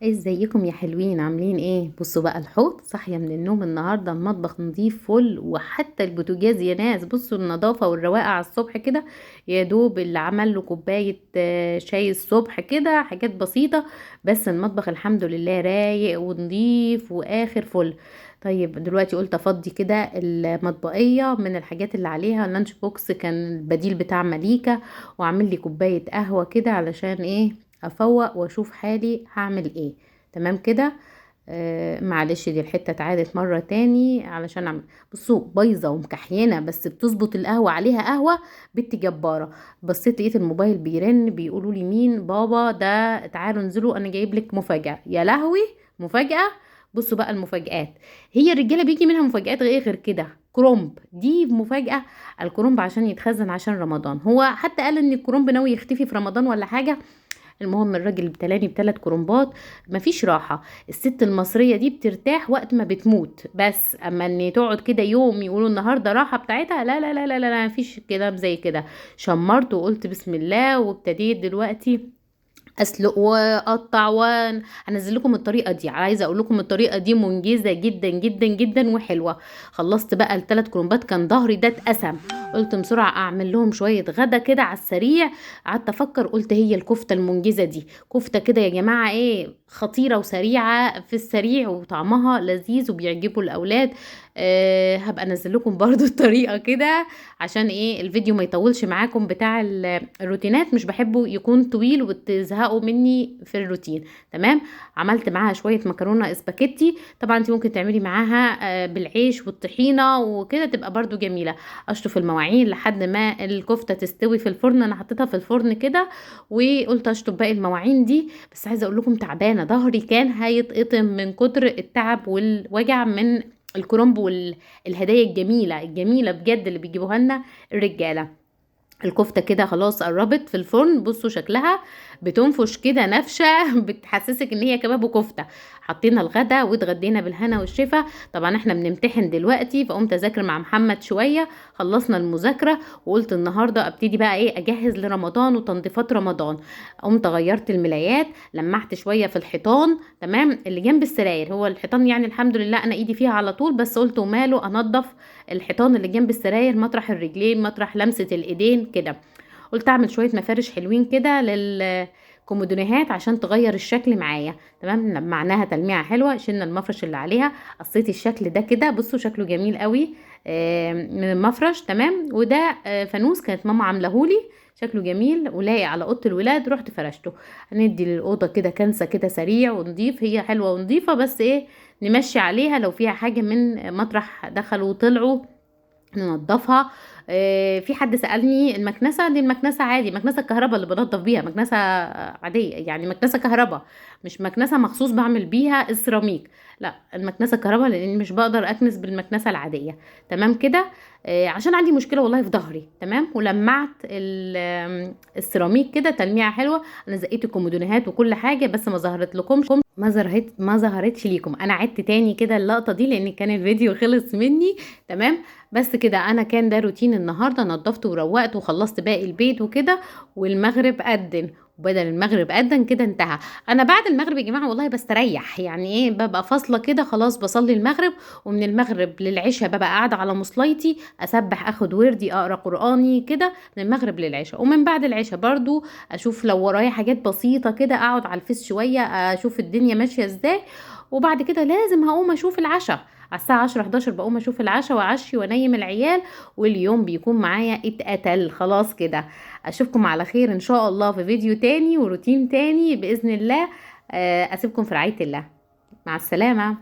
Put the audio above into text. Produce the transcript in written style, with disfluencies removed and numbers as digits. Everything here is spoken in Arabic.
ازيكم يا حلوين؟ عاملين ايه؟ بصوا بقى، الحوض صاحيه من النوم النهارده، المطبخ نظيف فل، وحتى البوتاجاز يا ناس بصوا النظافه والرواقه على الصبح كده. يا دوب اللي عمل له كوبايه شاي الصبح كده، حاجات بسيطه. بس المطبخ الحمد لله رايق ونظيف واخر فل. طيب دلوقتي قلت افضي كده المطبقيه من الحاجات اللي عليها. اللانش بوكس كان البديل بتاع مليكه، واعمل لي كوبايه قهوه كده علشان ايه؟ افوق واشوف حالي هعمل ايه. تمام كده. معلش دي الحته اتعادت مره تاني علشان اعمل. بصوا بايظه ومكحينه، بس بتظبط القهوه عليها قهوه بنت جباره. بصيت لقيت الموبايل بيرن، بيقولوا لي مين؟ بابا ده تعالوا انزلوا انا جايب لك مفاجاه. يا لهوي، مفاجاه! بصوا بقى المفاجآت، هي الرجاله بيجي منها مفاجآت غير كده. كرومب دي مفاجأة. الكرومب عشان يتخزن عشان رمضان، هو حتى قال ان الكرومب ناوي يختفي في رمضان ولا حاجة. المهم الراجل ابتلاني بثلاث كرنبات. مفيش راحة. الست المصرية دي بترتاح وقت ما بتموت، بس اما ان تقعد كده يوم يقولوا النهاردة راحة بتاعتها، لا لا لا لا لا, لا مفيش كلام زي كده. شمرت وقلت بسم الله، وابتديت دلوقتي اسلق واقطع وانزل لكم الطريقه دي. عايزه اقول لكم الطريقه دي منجزه جدا جدا جدا وحلوه. خلصت بقى الثلاث كرنبات، كان ظهري ده اتقسم. قلت بسرعه اعمل لهم شويه غدا كده على السريع. قعدت افكر، قلت هي الكفته المنجزه دي كفته كده يا جماعه، ايه خطيره وسريعه في السريع وطعمها لذيذ وبيعجبوا الاولاد. هبقى انزل لكم برضو الطريقه كده، عشان ايه الفيديو ما يطولش معاكم. بتاع الروتينات مش بحبه يكون طويل وتزهقوا مني في الروتين. تمام. عملت معاها شويه مكرونه اسباجيتي. طبعا انت ممكن تعملي معاها بالعيش والطحينه وكده، تبقى برضو جميله. اشطف المواعين لحد ما الكفته تستوي في الفرن. انا حطيتها في الفرن كده، وقلت اشطف باقي المواعين دي. بس عايزه اقول لكم تعبانه، ظهري كان هيتقطم من كتر التعب والوجع من الكرنب والهدايا الجميله الجميله بجد اللي بيجيبوها لنا الرجاله. الكفتة كده خلاص قربت في الفرن. بصوا شكلها بتنفش كده نفشة بتحسسك ان هي كباب وكفتة. حطينا الغدا واتغدينا بالهنا والشفا. طبعا احنا بنمتحن دلوقتي، فقمت اذاكر مع محمد شوية. خلصنا المذاكرة وقلت النهاردة ابتدي بقى ايه، اجهز لرمضان وتنظيفات رمضان. قمت غيرت الملايات، لمعت شوية في الحيطان تمام اللي جنب السراير. هو الحيطان يعني الحمد لله انا ايدي فيها على طول، بس قلت وماله انضف الحيطان اللي جنب السراير، مطرح الرجلين مطرح لمسة الايدين كده. قلت اعمل شوية مفارش حلوين كده للكومودينيهات عشان تغير الشكل معايا. تمام. لمعناها تلميعة حلوة، شلنا المفرش اللي عليها، قصيت الشكل ده كده. بصوا شكله جميل قوي من المفرش. تمام. وده فانوس كانت ماما عاملهولي، شكله جميل ولايق على اوضه الولاد، رحت فرشته. هندي للاوضه كده كنسه كده سريع ونضيف، هي حلوه ونضيفه بس ايه، نمشي عليها لو فيها حاجه من مطرح دخلوا وطلعوا ننضفها. في حد سألني المكنسة دي، المكنسة عادي، مكنسة الكهرباء اللي بنضف بيها، مكنسة عادية يعني، مكنسة كهرباء، مش مكنسة مخصوص بعمل بيها السيراميك. لا المكنسة الكهرباء، لان مش بقدر اكنس بالمكنسة العادية. تمام كده. عشان عندي مشكلة والله في ظهري. تمام. ولمعت السيراميك كده تلميعة حلوة. انا زقيت الكومودينات وكل حاجة، بس ما ظهرت لكمش، ما ظهرتش ليكم. انا عدت تاني كده اللقطة دي لان كان الفيديو خلص مني. تمام. بس كده انا كان ده روتين النهارده، نضفت وروقت وخلصت باقي البيت وكده. والمغرب أذن، وبدل المغرب أذن كده انتهى. انا بعد المغرب يا جماعه والله بستريح، يعني ايه، ببقى فاصله كده خلاص، بصلي المغرب. ومن المغرب للعشاء ببقى قاعده على مصليتي اسبح، اخد وردي، اقرا قراني كده من المغرب للعشاء. ومن بعد العشاء برضو اشوف لو ورايا حاجات بسيطه كده، اقعد على الفيس شويه اشوف الدنيا ماشيه ازاي. وبعد كده لازم هقوم اشوف العشاء على الساعة 10 11، بقوم اشوف العشاء واعشي وانيم العيال. واليوم بيكون معايا اتقتل خلاص كده. اشوفكم على خير ان شاء الله في فيديو تاني وروتين تاني بإذن الله. اسيبكم في رعاية الله. مع السلامة.